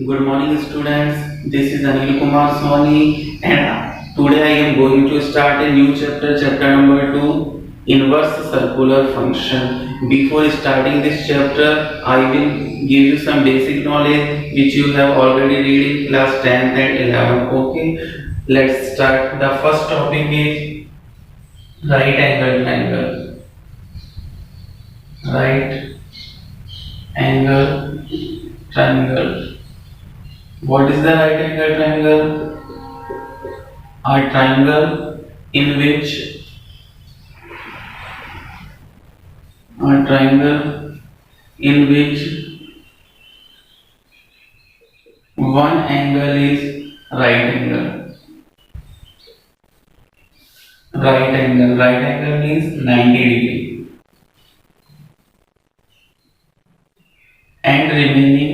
Good morning, students. This is Anil Kumar Soni, and today I am going to start a new chapter, chapter number 2, inverse circular function. Before starting this chapter, I will give you some basic knowledge which you have already read in class 10th and 11th. Okay, let's start. The first topic is right angle triangle. Right angle triangle. What is the right angle triangle? A triangle in which a triangle in which one angle is right angle. Right angle means 90 degree, and remaining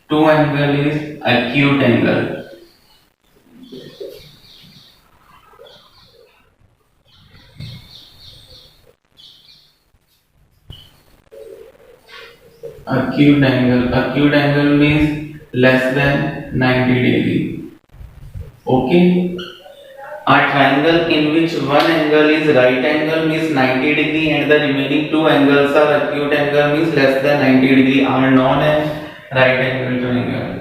two angle is acute angle. Acute angle means less than 90 degree. Okay. A triangle in which one angle is right angle means 90 degree and the remaining two angles are acute angle means less than 90 degree are known as right angle triangle.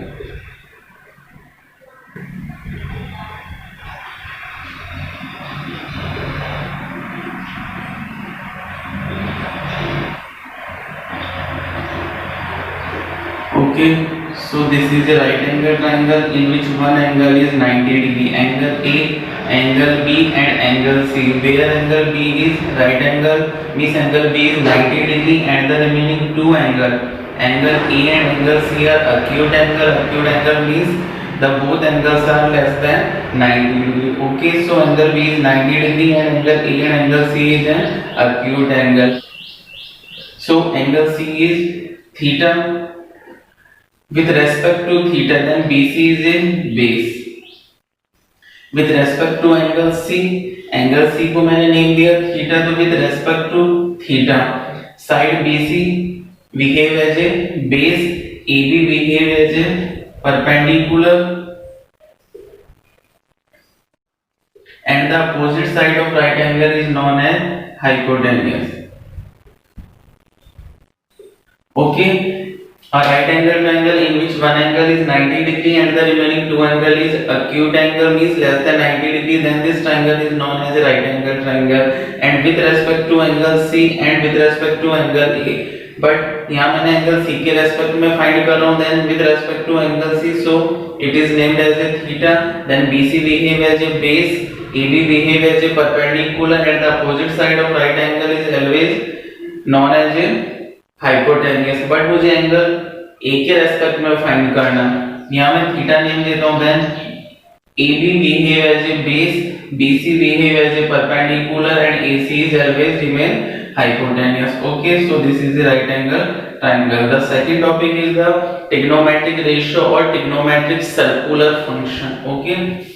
Okay, so this is a right angle triangle in which one angle is 90 degree, angle A, angle B and angle C. Where angle B is right angle means angle B is 90 degree and the remaining two angle A and angle C are acute angle. Acute angle means the both angles are less than 90 degree. Okay, so angle B is 90 degree and angle A and angle C is an acute angle. So angle C is theta. With respect to theta, then BC is in base. With respect to angle C को मैंने name दिया theta, तो with respect to theta, side BC behave as a base, AB behave as a perpendicular, and the opposite side of right angle is known as hypotenuse. Okay. A right angle triangle in which one angle is 90 degree and the remaining two angle is acute angle means less than 90 degree, then this triangle is known as a right angle triangle. And with respect to angle C and with respect to angle A, but यहाँ मैंने angle C के respect में find कर रहा हूँ, then with respect to angle C, so it is named as a theta. Then BC behave as a base, AB behave as a perpendicular, and the opposite side of right angle is always known as a hypotenuse. But मुझे angle A के respect में find करना, यहाँ मैं theta name देता हूँ. Then AB behave as a base, BC behave as a perpendicular and AC is always remain hypotenuse. Okay, so this is the right angle triangle. The second topic is the trigonometric ratio or trigonometric circular function. Okay.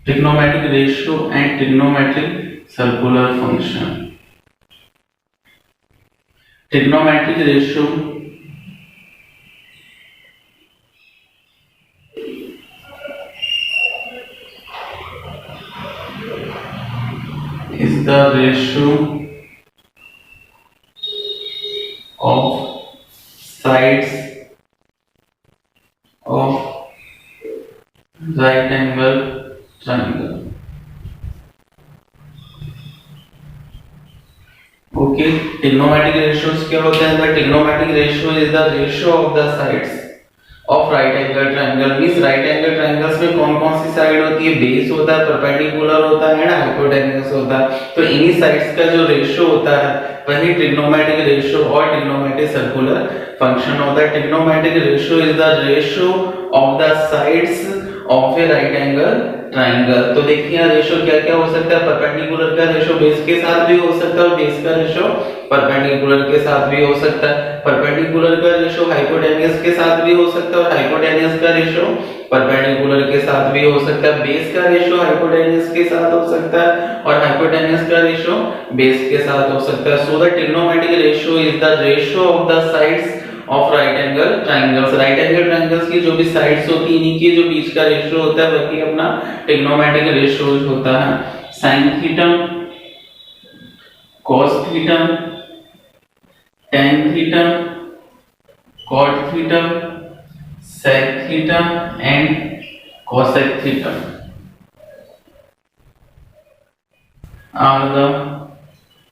Trigonometric ratio and trigonometric circular function. Trigonometric ratio is the ratio of sides of right angle triangle. Okay, trigonometric ratios क्या होते हैं? The trigonometric ratio is the ratio of the sides of right angle triangle. Means right angle triangles में कौन कौन सी side होती है? Base होता है, परपेंडिकुलर होता है, हाइपोटेन्यूस होता है. तो इन्हीं साइड्स का जो रेशियो होता है वही ट्रिग्नोमेट्रिक रेशियो और ट्रिग्नोमेट्रिक सर्कुलर फंक्शन होता है. Trigonometric ratio is the ratio of the sides of a right angle triangle. तो देखिए रेशो क्या क्या हो सकता है, परपेंडिकुलर का रेशो बेस के साथ भी हो सकता है और बेस का रेशो परपेंडिकुलर के साथ भी हो सकता है। परपेंडिकुलर का रेशो हाइपोटेन्यूस के साथ भी हो सकता है और हाइपोटेन्यूस का रेशो परपेंडिकुलर के साथ भी हो सकता है। बेस का रेशो हाइपोटेन्यूस के साथ हो सकता है और हाइपोटेन्यूस का रेशो बेस के साथ हो सकता है। So the trigonometric ratio is the ratio of the sides of right angle triangles. Right angle triangles की जो भी साइड्स होती है इनकी जो बीच का रेशो होता है वही अपना ट्रिग्नोमेट्रिक रेशो होता है। sin theta, cos theta, tan theta, cot theta, sec theta and cosec theta are the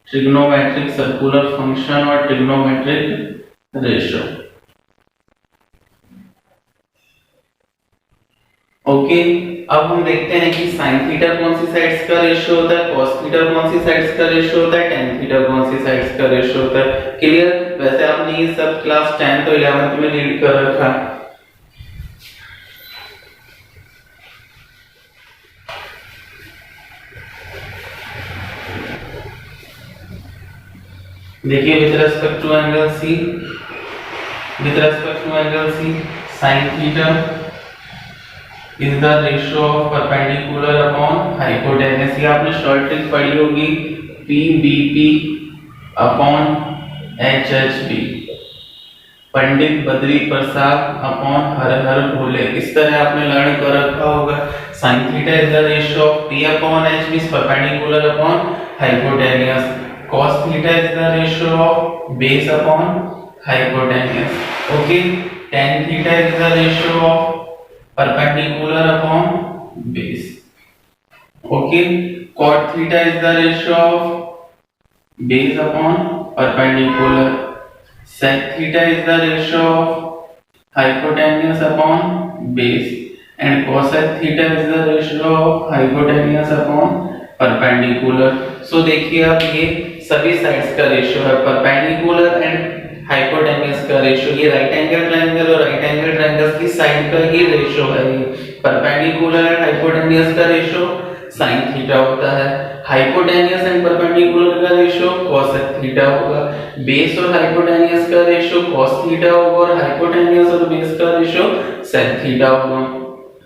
trigonometric circular function or trigonometric ratio. Okay अब हम देखते हैं कि sin थीटा कौन सी साइड्स का रेशियो होता है, cos थीटा कौन सी साइड्स का रेशियो होता है, tan थीटा कौन सी साइड्स का रेशियो होता है। क्लियर? वैसे आपने ये सब क्लास 10 तो 11th में रीड कर रखा है। देखिए with respect to angle C, with respect to angle C, sin theta is the ratio of perpendicular upon hypotenuse। ये आपने शॉर्ट ट्रिक पढ़ी होगी, PBP upon HHB, Pandit Badri Prasad upon her हर भोले, इस तरह आपने लर्न कर रखा होगा। sin theta is the ratio of P upon H means perpendicular upon hypotenuse, cos theta is the ratio of base upon hypotenuse, okay, tan theta is the ratio of perpendicular upon base, okay, cot theta is the ratio of base upon perpendicular, sec theta is the ratio of hypotenuse upon base and cosec theta is the ratio of hypotenuse upon perpendicular। सो देखिए अब ये सभी sides का ratio है, perpendicular and hypotenuse का ratio. ये right angle triangle और right angle triangle की साइड का ही रेशियो है। ये परपेंडिकुलर एंड हाइपोटेन्यूस का रेशियो sin थीटा होता है, हाइपोटेन्यूस एंड परपेंडिकुलर का रेशियो cosec थीटा होगा, बेस और हाइपोटेन्यूस का रेशियो cos थीटा होगा और हाइपोटेन्यूस और बेस का रेशियो sec थीटा होगा।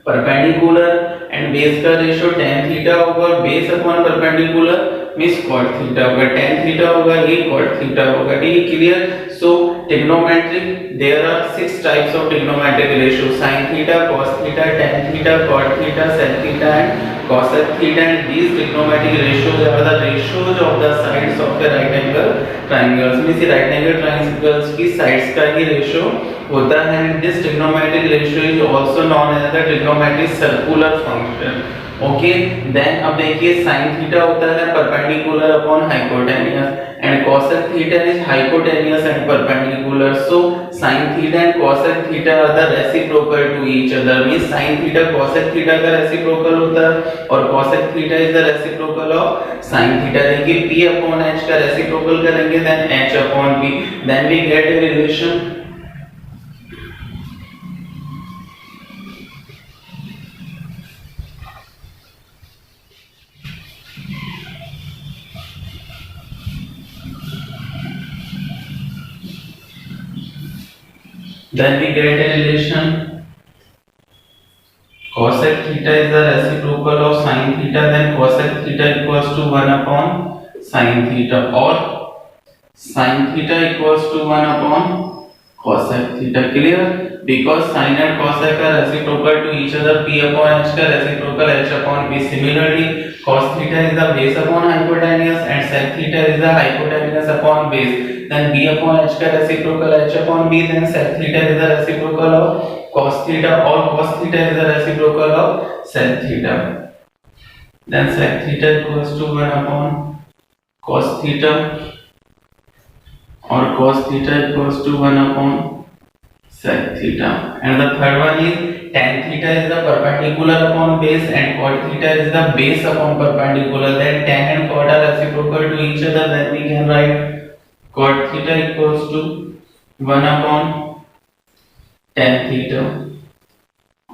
परपेंडिकुलर एंड बेस का रेशियो tan थीटा होगा और base upon perpendicular means cot theta होगा, tan थीटा होगा ये cot थीटा होगा। ठीक है, clear? So trigonometric there are 6 types of trigonometric ratio, sin theta, cos theta, tan theta, cot theta, sec theta and cosec theta, and these trigonometric ratios are the ratios of the sides of the right angle triangles। Means right angle triangles की sides का ही ratio होता है। this trigonometric ratio is also known as the trigonometric circular function। Okay then अब देखिए sin theta होता है perpendicular upon hypotenuse and cosec theta is hypotenuse and perpendicular. So sin theta and cosec theta are the reciprocal to each other, means sin theta cosec theta का reciprocal होता है और cosec theta is the reciprocal of sin theta. देखिए p upon h का reciprocal करेंगे then h upon p, then we get a relation then we get a relation cosec theta is the reciprocal of sin theta, then cosec theta equals to 1 upon sin theta or sin theta equals to 1 upon cosec theta। clear? because sin and cosec are reciprocal to each other, p upon h का reciprocal h upon p। similarly cos theta is the base upon hypotenuse and sec theta is the hypotenuse upon base, then b upon h का reciprocal h upon b, then sec theta is the reciprocal of cos theta or cos theta is the reciprocal of sec theta, then sec theta equals to 1 upon cos theta or cos theta equals to 1 upon sec theta, and the third one is tan theta is the perpendicular upon base and cot theta is the base upon perpendicular, then tan and cot are reciprocal to each other, then we can write cot theta equals to 1 upon tan theta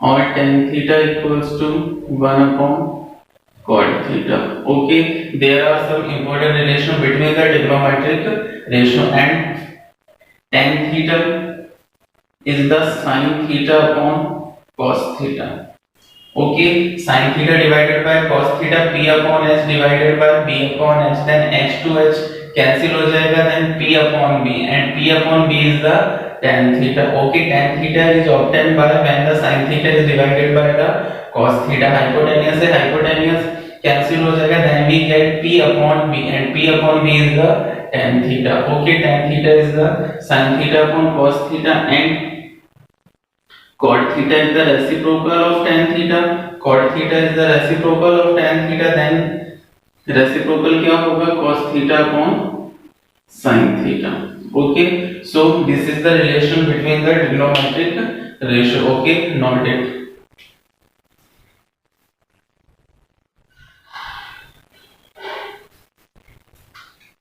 or tan theta equals to 1 upon cot theta. Okay, there are some important relation between the trigonometric ratio, and tan theta is the sin theta upon cos theta. Okay, sin theta divided by cos theta, p upon h divided by b upon h, then h to h cancel हो जाएगा, then p upon b, and p upon b is the tan theta. Okay, tan theta is obtained by when the sin theta is divided by the cos theta. Hypotenuse से hypotenuse cancel हो जाएगा, then we get p upon b, and p upon b is the tan theta. Okay, tan theta is the sin theta upon cos theta, and cot theta is the reciprocal of tan theta. Cot theta is the reciprocal of tan theta, then reciprocal क्या होगा, cos theta upon sin theta. Okay, so this is the relation between the trigonometric ratio. Okay, note it.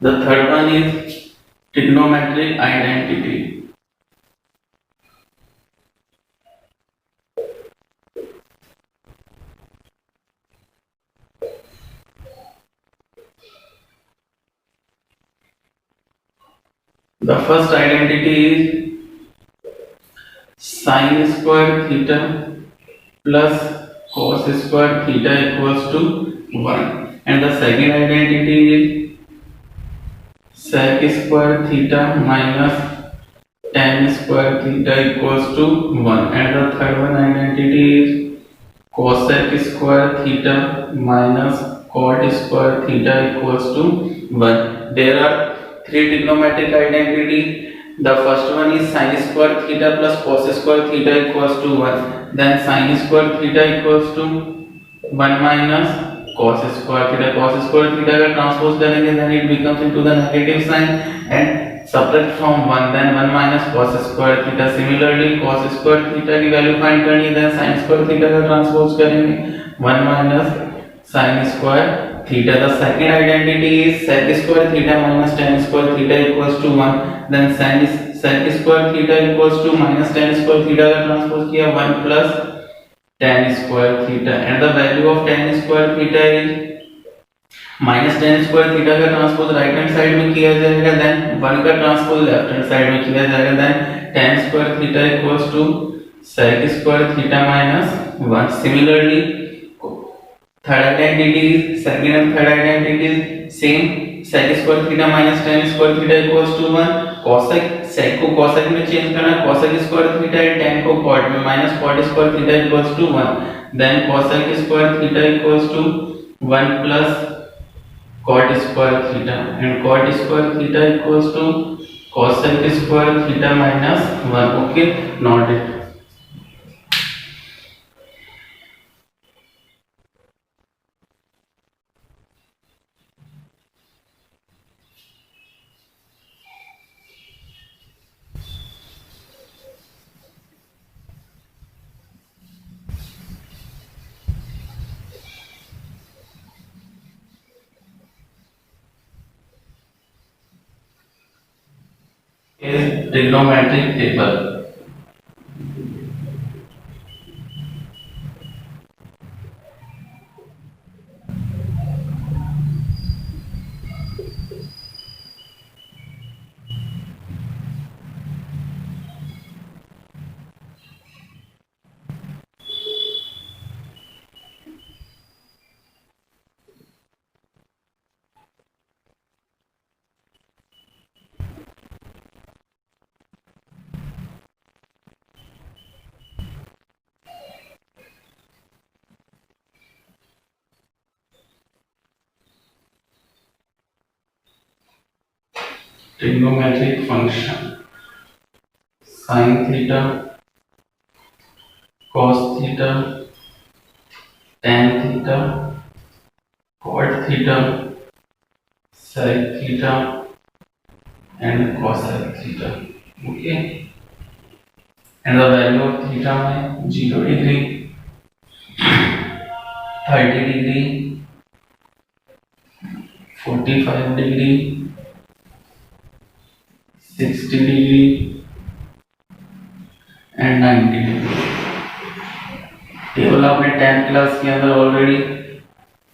The third one is trigonometric identity. The first identity is sin square theta plus cos square theta equals to 1, and the second identity is sec square theta minus tan square theta equals to 1, and the third one identity is cosec square theta minus cot square theta equals to 1. There are three trigonometric identity. The first one is sin square theta plus cos square theta equals to 1. Then sin square theta equals to 1 minus cos square theta. Cos square theta का transpose करेंगे, then it becomes into the negative sign, and subtract from 1, then 1 minus cos square theta. Similarly, cos square theta की value find करनी है, then sin square theta का transpose करेंगे, 1 minus sin square theta. The second identity is sec square theta minus tan square theta equals to 1. Then sec square theta equals to minus tan square theta का transpose किया, 1 plus tan square theta, and the value of tan square theta is minus tan square theta का transpose right hand side में किया जाएगा, then 1 का transpose left hand side में किया जाएगा, then tan square theta equals to sec square theta minus 1. Similarly, third identity is second and third identity is same. sec square theta minus tan square theta equals to 1. cosec, sec को cosec में change करना, cosec square theta है, tan को cot में, minus cot square theta equals to 1. then cosec square theta equals to 1 plus cot square theta, and cot square theta equals to cosec square theta minus 1. Okay, not it. Is trigonometric table. Trigonometric function sin theta, cos theta, tan theta, cot theta, sec theta, and cosec theta. Okay, and the value of theta में 0 degree, 30 degree, 45 degree, 60 degree and 90 degree. Table आपने 10th class के अंदर already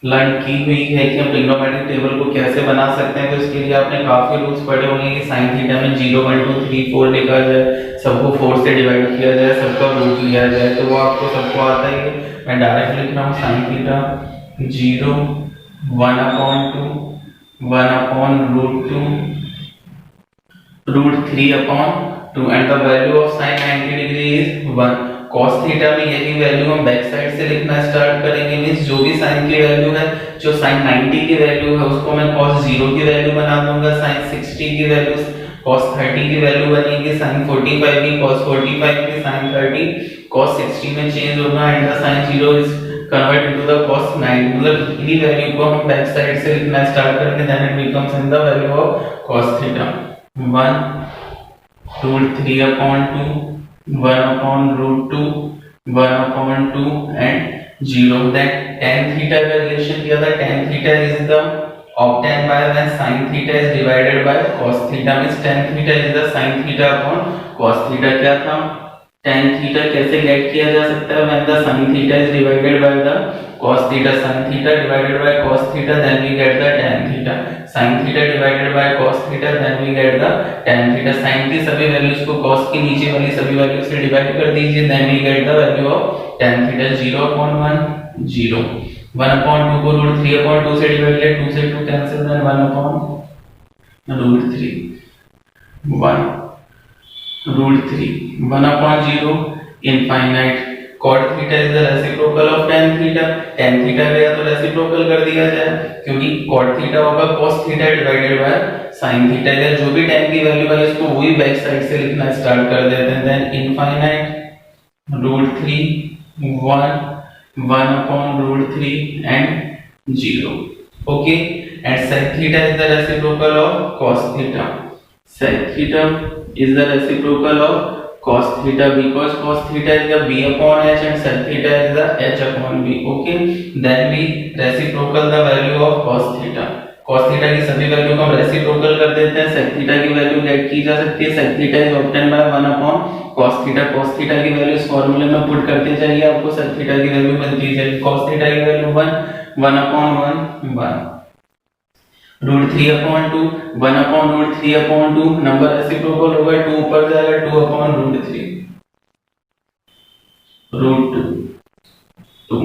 learn की हुई है कि हम trigonometric table को कैसे बना सकते हैं। तो इसके लिए आपने काफी रूल्स पढ़े होंगे कि साइन थीटा में 0 1 2 3 4 लिखा जाए, सबको 4 से डिवाइड किया जाए, सबका रूट लिया जाए, तो वो आपको सबको आता ही है। मैं डायरेक्ट लिख रहा हूँ sine theta 0 1 upon 2 1 upon root 2 root 3 upon 2 and the value of sine 90 degree is 1। cos theta में यही वैल्यू हम बैक साइड से लिखना स्टार्ट करेंगे, मींस जो भी साइन की वैल्यू है, जो साइन 90 की वैल्यू है उसको मैं cos 0 की वैल्यू बना दूंगा, साइन 60 की वैल्यू cos 30 की वैल्यू बनेगी, साइन 45 की cos 45 की, साइन 30 cos 60 में चेंज होगा and the sine 0 is convert into the cos 90, मतलब इन्हीं वैल्यू को हम बैक साइड से लिखना स्टार्ट करेंगे, then it becomes in the value of cos theta 1 root 3 upon 2 1 upon root 2 1 upon 2 and 0। then tan theta का relation किया था, tan theta is the obtained by when sin theta is divided by cos theta, means tan theta is the sin theta upon cos theta। क्या था tan theta कैसे gate किया जा सकता है, when the sin theta is divided by the cos theta, sin theta divided by cos theta, then we get the tan theta, sin theta divided by cos theta, then we get the tan theta। sin की सभी values को cos की नीचे वाली सभी value से divide कर दीजिए, then we get the value of tan theta 0 upon 1 0 1 upon 2 को रूट 3 upon 2 से डिवाइड किया, 2 से 2 cancel, then 1 upon root 3 1 root 3 1 upon 0 infinite। cot theta is the reciprocal of tan theta, tan theta गया तो reciprocal कर दिया जाए, क्योंकि cot theta होगा cos theta divided by sin theta, या जो भी tan की वैल्यू है इसको वही बैक साइड से लिखना स्टार्ट कर देते हैं, then infinite root 3 1 1 upon root 3 एंड 0। Okay, and sec theta is the reciprocal of cos theta, sec theta is the reciprocal of cos theta because cos theta is the b upon h and sec theta is the h upon b। okay, then we reciprocal the value of cos theta, cos theta की सभी value को हम reciprocal कर देते हैं, sec theta की value gate की जा सकती है, sec theta is obtained by 1 upon cos theta, cos theta की वैल्यू इस फार्मूले में पुट करते जाइए, आपको sec theta की वैल्यू मिलती जाएगी, cos theta की value 1 1 upon 1 1 root 3 upon 2 1 upon root 3 upon 2, number reciprocal होगा 2 ऊपर जाएगा 2 upon root 3 root 2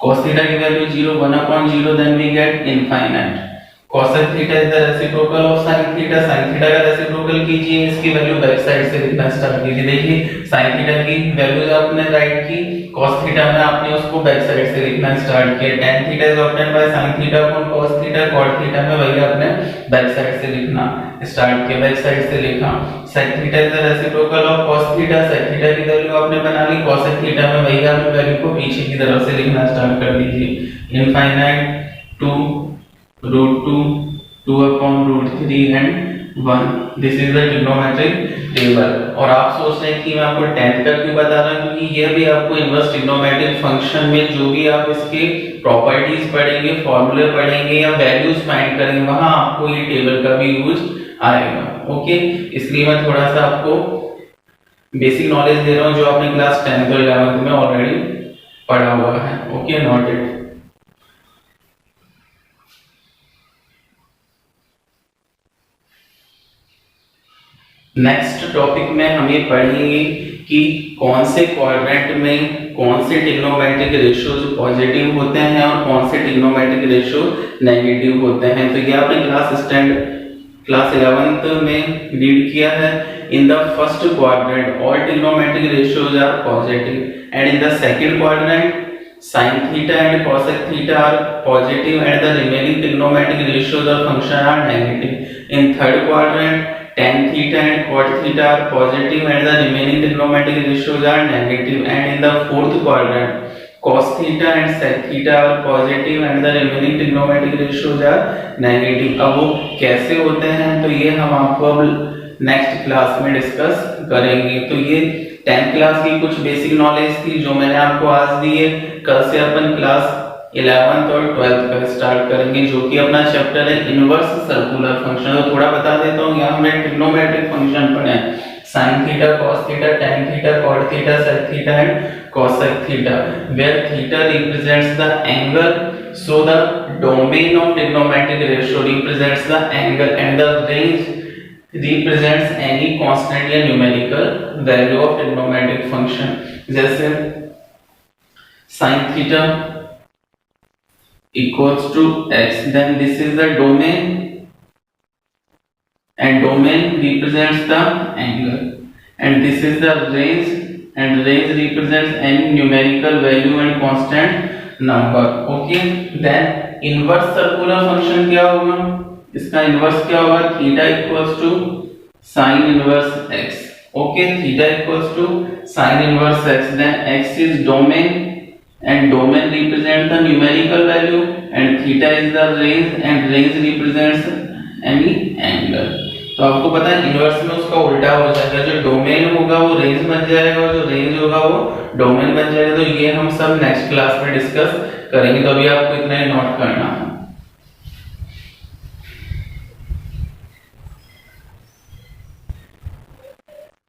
cos theta की value 0 1 upon 0, then we get infinite. cosec theta is the reciprocal of sin theta, sin theta का reciprocal कीजिए, इसकी value back side से लिखना start कीजिए। देखिए sin थीटा की वैल्यूज आपने राइट की, cos थीटा में आपने उसको बैक साइड से लिखना स्टार्ट किया, tan theta is obtained by sin theta upon cos theta, cot theta में वही आपने बैक साइड से लिखना स्टार्ट किया, बैक साइड से लिखा। sec theta is the reciprocal of cos theta, sec theta की वैल्यू आपने बना ली, cosec थीटा में वही आपने वैल्यू को पीछे की तरफ से लिखना स्टार्ट कर दीजिए, infinite 2 root 2 upon root 3 and 1। This is the trigonometric table. और आप सोच रहे हैं कि मैं आपको 10th का क्यों बता रहा हूं, क्योंकि ये भी आपको इनवर्स ट्रिग्नोमेट्रिक फंक्शन में जो भी आप इसके प्रॉपर्टीज पढ़ेंगे, फॉर्मूले पढ़ेंगे या वैल्यूज फाइंड करेंगे, वहां आपको ये टेबल का भी यूज आएगा। ओके, इसलिए मैं थोड़ा सा आपको बेसिक नॉलेज दे रहा हूं जो आपने क्लास 10th और 11th में ऑलरेडी पढ़ा हुआ है। Okay, noted. नेक्स्ट टॉपिक में हम ये पढ़ेंगे कि कौन से क्वाड्रेंट में कौन से ट्रिग्नोमेट्रिक रेशियोज पॉजिटिव होते हैं और कौन से ट्रिग्नोमेट्रिक रेशियो नेगेटिव होते हैं। तो ये आपने क्लास 11th में रीड किया है। In the first quadrant all trigonometric ratios are positive and in the second quadrant sin theta and cosec theta are positive and the remaining trigonometric ratios or function are negative. In third quadrant tan theta and cot theta are positive and the remaining trigonometric ratios are negative, and in the fourth quadrant cos theta and sec theta are positive and the remaining trigonometric ratios are negative। अब वो कैसे होते हैं तो ये हम आपको अब नेक्स्ट क्लास में डिस्कस करेंगे। तो ये 10th क्लास की कुछ बेसिक नॉलेज थी जो मैंने आपको आज दी है। कल से अपन क्लास 11th और 12th का स्टार्ट करेंगे जो कि अपना चैप्टर है इनवर्स सर्कुलर फंक्शन। तो थोड़ा बता देता हूँ, यहाँ हमने ट्रिग्नोमेट्रिक फंक्शन पढ़े हैं, sin theta, cos theta, tan theta, cot theta, sec theta and cosec theta, where theta represents the angle. So the domain of trigonometric ratio represents the angle and the range represents any constant या numerical value of trigonometric function. जैसे sin theta equals to x, then this is the domain and domain represents the angle, and this is the range and range represents any numerical value and constant number. Okay, then inverse circular function क्या होगा, इसका inverse क्या होगा, theta equals to sine inverse x. Okay, theta equals to sin inverse x, then x is domain and domain represents the numerical value and theta is the range and range represents any angle. तो आपको पता है inverse में उसका उल्टा हो जाएगा, जो डोमेन होगा वो रेंज बन जाएगा, जो रेंज होगा वो डोमेन बन जाएगा. तो ये हम सब नेक्स्ट क्लास में डिस्कस करेंगे, तो अभी आपको इतना ही नोट करना है.